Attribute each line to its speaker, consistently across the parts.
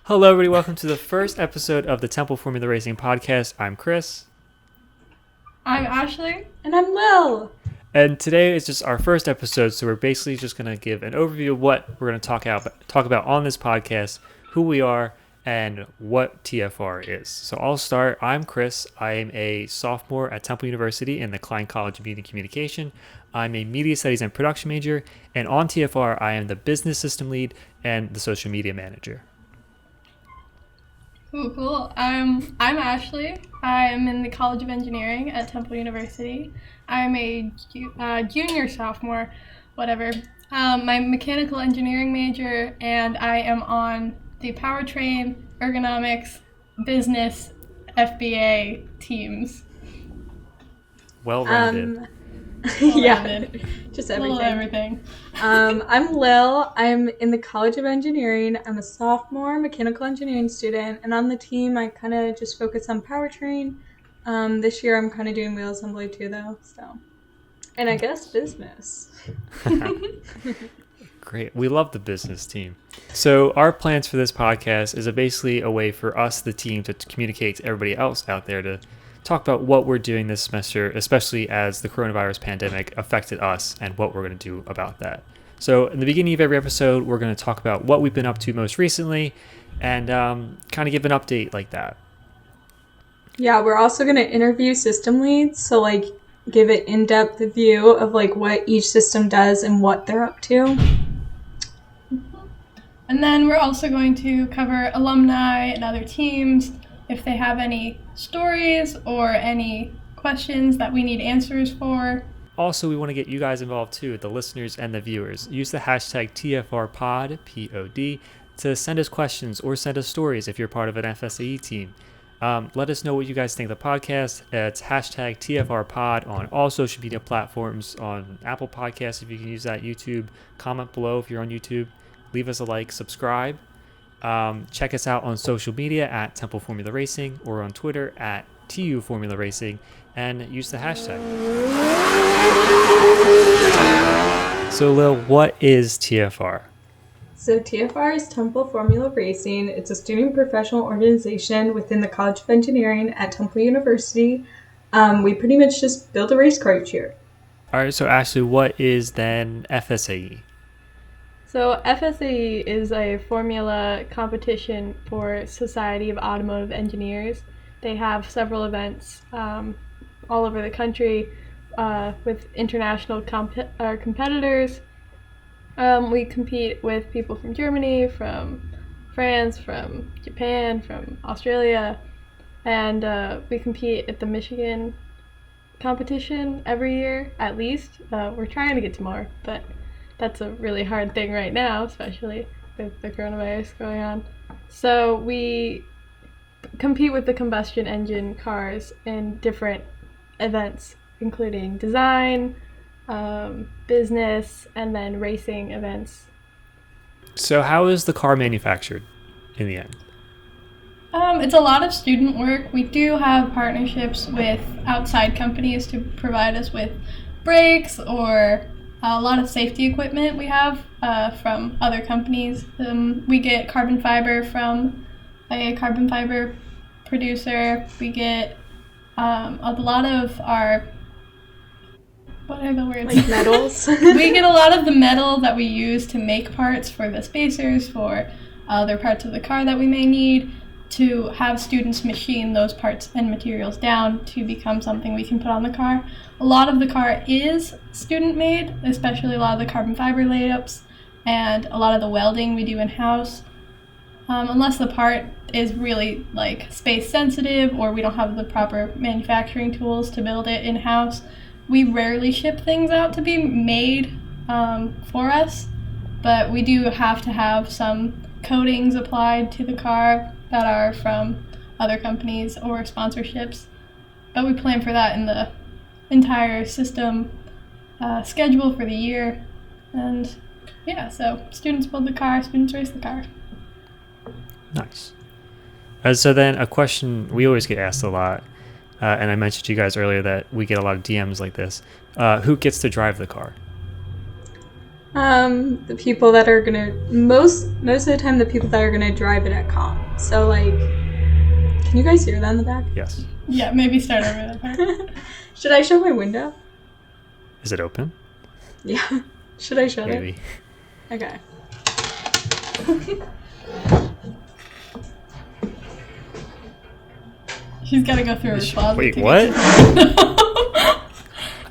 Speaker 1: Hello, everybody. Welcome to the first episode of the Temple Formula Racing podcast. I'm Chris.
Speaker 2: I'm Ashley.
Speaker 3: And I'm Lil.
Speaker 1: And today is just our first episode, so we're basically just going to give an overview of what we're going to talk about on this podcast, who we are, and what TFR is. So I'll start. I'm Chris. I am a sophomore at Temple University in the Klein College of Media and Communication. I'm a media studies and production major, and on TFR, I am the business system lead and the social media manager.
Speaker 2: Cool. I'm Ashley. I'm in the College of Engineering at Temple University. I'm a junior sophomore, whatever. My mechanical engineering major, and I am on the Powertrain, Ergonomics, Business, FBA teams.
Speaker 1: Well-rounded.
Speaker 3: Yeah, just
Speaker 2: everything.
Speaker 3: I'm Lil. I'm in the College of Engineering. I'm a sophomore mechanical engineering student, and on the team I kind of just focus on powertrain. This year I'm kind of doing wheel assembly too, though. So, and I guess business.
Speaker 1: Great. We love the business team. So our plans for this podcast is basically a way for us, the team, to communicate to everybody else out there to talk about what we're doing this semester, especially as the coronavirus pandemic affected us and what we're going to do about that. So in the beginning of every episode, we're going to talk about what we've been up to most recently and kind of give an update like that.
Speaker 3: Yeah, we're also going to interview system leads, so give an in-depth view of what each system does and what they're up to.
Speaker 2: And then we're also going to cover alumni and other teams, if they have any stories or any questions that we need answers for.
Speaker 1: Also, we want to get you guys involved too, the listeners and the viewers. Use the hashtag TFRPod, P-O-D, to send us questions or send us stories if you're part of an FSAE team. Let us know what you guys think of the podcast. It's hashtag TFRPod on all social media platforms, on Apple Podcasts if you can use that, YouTube. Comment below if you're on YouTube. Leave us a like, subscribe. Check us out on social media at Temple Formula Racing or on Twitter at TU Formula Racing and use the hashtag. So Lil, what is TFR?
Speaker 3: So TFR is Temple Formula Racing. It's a student professional organization within the College of Engineering at Temple University. We pretty much just build a race car each year.
Speaker 1: All right, so Ashley, what is then FSAE?
Speaker 2: So FSAE is a formula competition for Society of Automotive Engineers. They have several events all over the country with international competitors. We compete with people from Germany, from France, from Japan, from Australia, and we compete at the Michigan competition every year, at least. We're trying to get to more, but that's a really hard thing right now, especially with the coronavirus going on. So we compete with the combustion engine cars in different events, including design, business, and then racing events.
Speaker 1: So how is the car manufactured in the end?
Speaker 2: It's a lot of student work. We do have partnerships with outside companies to provide us with brakes or a lot of safety equipment we have from other companies. We get carbon fiber from a carbon fiber producer. We get a lot of our, what are the words?
Speaker 3: Like metals.
Speaker 2: We get a lot of the metal that we use to make parts for the spacers, for other parts of the car that we may need, to have students machine those parts and materials down to become something we can put on the car. A lot of the car is student-made, especially a lot of the carbon fiber layups and a lot of the welding we do in-house. Unless the part is really space sensitive or we don't have the proper manufacturing tools to build it in-house, we rarely ship things out to be made for us, but we do have to have some coatings applied to the car that are from other companies or sponsorships. But we plan for that in the entire system schedule for the year. And yeah, so students build the car, students race the car.
Speaker 1: Nice. So then a question we always get asked a lot, and I mentioned to you guys earlier that we get a lot of DMs like this. Who gets to drive the car?
Speaker 3: The people that are gonna most of the time, the people that are gonna drive it at comp. So like, can you guys hear that in the back?
Speaker 1: Yes.
Speaker 2: Yeah, maybe start over that part.
Speaker 3: Should I show my window?
Speaker 1: Is it open?
Speaker 3: Yeah. Should I shut
Speaker 1: Maybe.
Speaker 3: it? Okay.
Speaker 2: She's got to go through her closet.
Speaker 1: Wait,
Speaker 2: to
Speaker 1: what?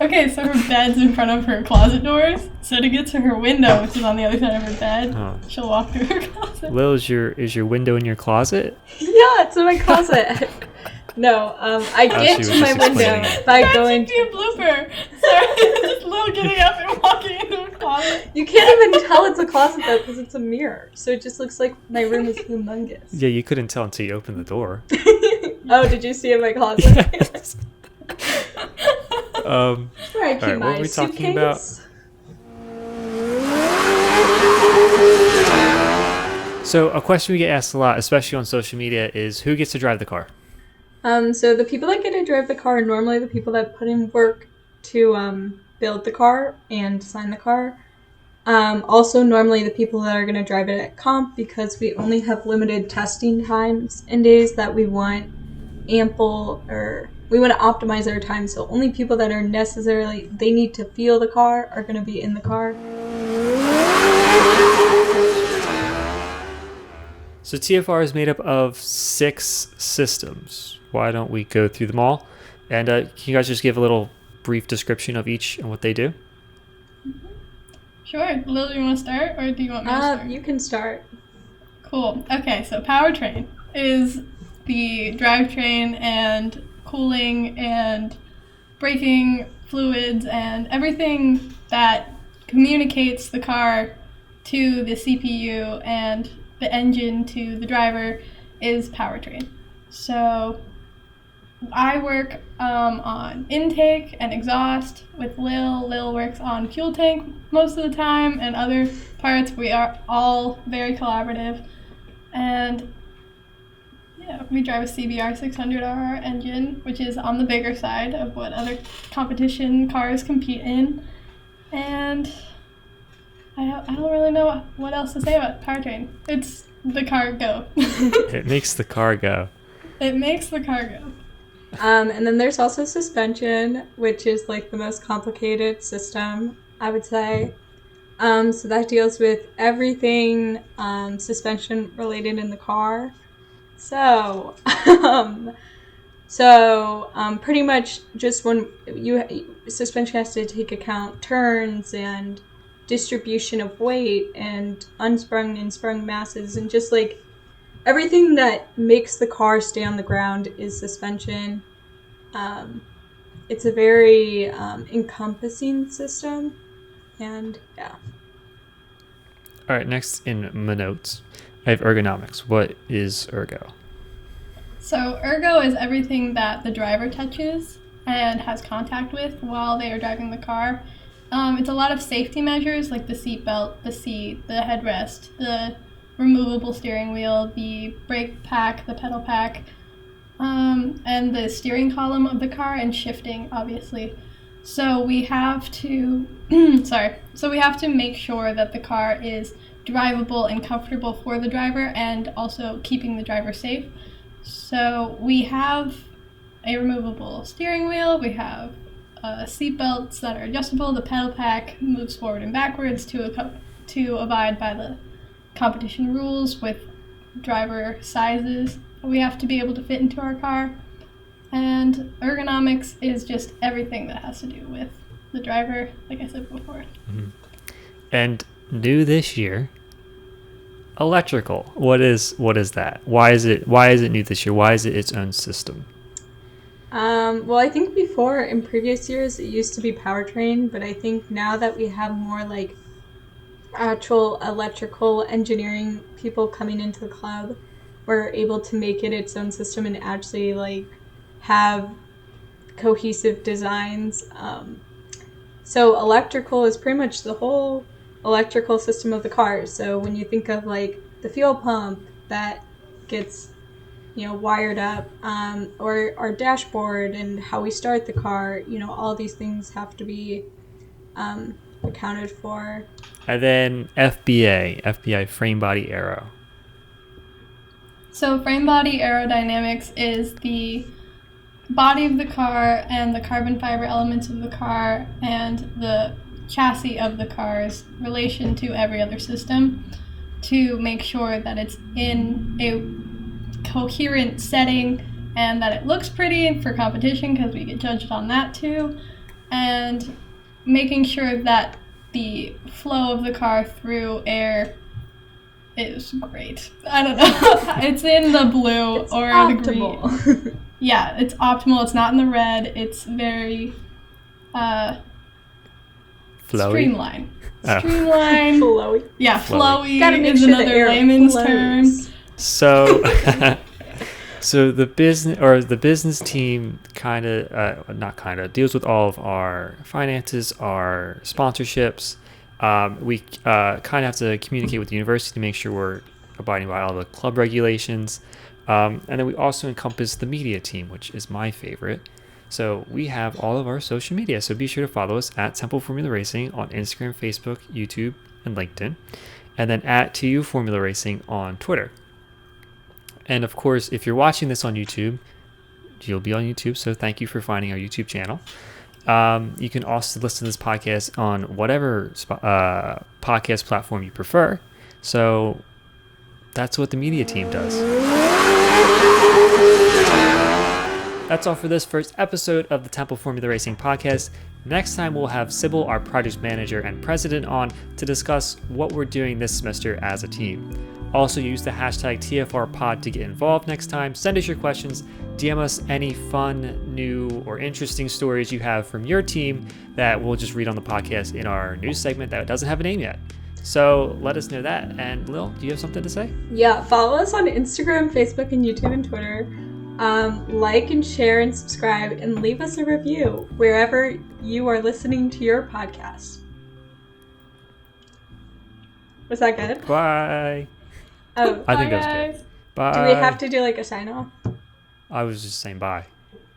Speaker 2: Okay, so her bed's in front of her closet doors. So to get to her window, which is on the other side of her bed, she'll walk through her closet.
Speaker 1: Lil, is your window in your closet?
Speaker 3: Yeah, it's in my closet. No, I get to my window by going.
Speaker 2: That should be a blooper. Sorry, just Lil getting up and walking into a closet.
Speaker 3: You can't even tell it's a closet though, because it's a mirror. So it just looks like my room is humongous.
Speaker 1: Yeah, you couldn't tell until you opened the door.
Speaker 3: Oh, did you see in my closet?
Speaker 1: Yes.
Speaker 3: Where I keep
Speaker 1: Alright,
Speaker 3: my
Speaker 1: what were we talking about? So a question we get asked a lot, especially on social media, is who gets to drive the car?
Speaker 3: So the people that get to drive the car are normally the people that put in work to build the car and design the car. Also, normally the people that are going to drive it at comp, because we only have limited testing times and days that we want ample, or we want to optimize our time. So only people that are necessarily, they need to feel the car, are going to be in the car.
Speaker 1: So TFR is made up of 6 systems. Why don't we go through them all? And can you guys just give a little brief description of each and what they do?
Speaker 2: Sure. Lil, do you want to start, or do you want me to start?
Speaker 3: You can start.
Speaker 2: Cool. Okay, so Powertrain is the drivetrain and cooling and braking fluids and everything that communicates the car to the CPU and the engine to the driver is Powertrain. So I work on intake and exhaust with Lil. Lil works on fuel tank most of the time, and other parts. We are all very collaborative. And yeah, we drive a CBR 600R engine, which is on the bigger side of what other competition cars compete in. And I don't really know what else to say about Powertrain. It's the car go.
Speaker 1: It makes the car go.
Speaker 2: It makes the car go.
Speaker 3: And then there's also suspension, which is like the most complicated system, I would say. So that deals with everything suspension related in the car. So, pretty much just when suspension has to take account turns and distribution of weight and unsprung and sprung masses, and just like everything that makes the car stay on the ground is suspension. It's a very encompassing system, and yeah.
Speaker 1: All right, next in my notes, I have ergonomics. What is ergo?
Speaker 2: So ergo is everything that the driver touches and has contact with while they are driving the car. It's a lot of safety measures like the seat belt, the seat, the headrest, the removable steering wheel, the brake pack, the pedal pack, and the steering column of the car, and shifting, obviously. So we have to, we have to make sure that the car is drivable and comfortable for the driver, and also keeping the driver safe. So we have a removable steering wheel, we have seat belts that are adjustable, the pedal pack moves forward and backwards to abide by the competition rules with driver sizes we have to be able to fit into our car. And ergonomics is just everything that has to do with the driver, like I said before.
Speaker 1: Mm-hmm. And new this year, electrical. What is that? Why is it new this year? Why is it its own system?
Speaker 3: Well, I think before, in previous years, it used to be Powertrain, but I think now that we have more like actual electrical engineering people coming into the club, we're able to make it its own system and actually like have cohesive designs. So electrical is pretty much the whole electrical system of the car. So when you think of like the fuel pump that gets wired up, or our dashboard and how we start the car, all these things have to be accounted for.
Speaker 1: And then FBA frame body aero.
Speaker 2: So frame body aerodynamics is the body of the car and the carbon fiber elements of the car and the chassis of the car's relation to every other system to make sure that it's in a coherent setting and that it looks pretty for competition, because we get judged on that too, and making sure that the flow of the car through air is great. I don't know. It's in the blue
Speaker 3: It's
Speaker 2: or
Speaker 3: optimal.
Speaker 2: the green. Yeah, it's optimal. It's not in the red. It's very
Speaker 1: Flowy.
Speaker 2: streamlined.
Speaker 1: Oh.
Speaker 2: Streamlined.
Speaker 3: Flowy.
Speaker 2: Yeah, flowy
Speaker 3: Gotta make
Speaker 2: is
Speaker 3: sure the
Speaker 2: another
Speaker 3: air
Speaker 2: layman's
Speaker 3: flows.
Speaker 2: term.
Speaker 1: So the business team deals with all of our finances, our sponsorships. We kind of have to communicate with the university to make sure we're abiding by all the club regulations. And then we also encompass the media team, which is my favorite. So we have all of our social media. So be sure to follow us at Temple Formula Racing on Instagram, Facebook, YouTube, and LinkedIn. And then at TU Formula Racing on Twitter. And of course, if you're watching this on YouTube, you'll be on YouTube. So thank you for finding our YouTube channel. You can also listen to this podcast on whatever podcast platform you prefer. So that's what the media team does. That's all for this first episode of the Temple Formula Racing podcast. Next time, we'll have Sybil, our project manager and president, on to discuss what we're doing this semester as a team. Also, use the hashtag TFRPod to get involved next time. Send us your questions. DM us any fun, new, or interesting stories you have from your team that we'll just read on the podcast in our news segment that doesn't have a name yet. So let us know that. And Lil, do you have something to say?
Speaker 3: Yeah, follow us on Instagram, Facebook, and YouTube and Twitter. Like and share and subscribe and leave us a review wherever you are listening to your podcast. Was that good?
Speaker 1: Bye.
Speaker 3: Oh,
Speaker 1: I think
Speaker 2: Bye,
Speaker 1: that was
Speaker 2: guys.
Speaker 1: good. Bye.
Speaker 3: do we have to do like a sign off?
Speaker 1: I was just saying bye.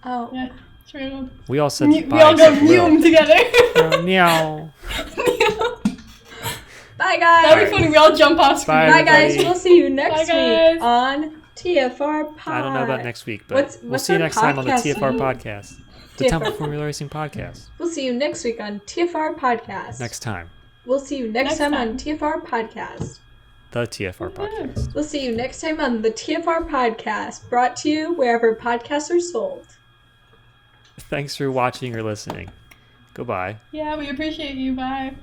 Speaker 3: Oh.
Speaker 2: Yeah, true.
Speaker 1: We all said
Speaker 2: We
Speaker 1: bye.
Speaker 2: all go
Speaker 1: except Lil.
Speaker 2: mew together.
Speaker 1: Meow.
Speaker 3: Bye, guys.
Speaker 2: That'd be funny. We all jump off screen.
Speaker 1: Bye,
Speaker 3: Bye, guys.
Speaker 1: everybody.
Speaker 3: We'll see you next
Speaker 2: Bye, guys.
Speaker 3: week on TFR Pod.
Speaker 1: I don't know about next week, but we'll see you
Speaker 3: our
Speaker 1: next time on the
Speaker 3: podcast
Speaker 1: TFR
Speaker 3: name?
Speaker 1: podcast. The
Speaker 3: TFR.
Speaker 1: Temple Formula Racing podcast.
Speaker 3: We'll see you next week on TFR Podcast.
Speaker 1: Next time.
Speaker 3: We'll see you next
Speaker 2: Next
Speaker 3: time
Speaker 2: time.
Speaker 3: on TFR Podcast.
Speaker 1: The TFR podcast.
Speaker 3: We'll see you next time on the TFR Podcast, brought to you wherever podcasts are sold.
Speaker 1: Thanks for watching or listening. Goodbye.
Speaker 2: Yeah, we appreciate you. Bye.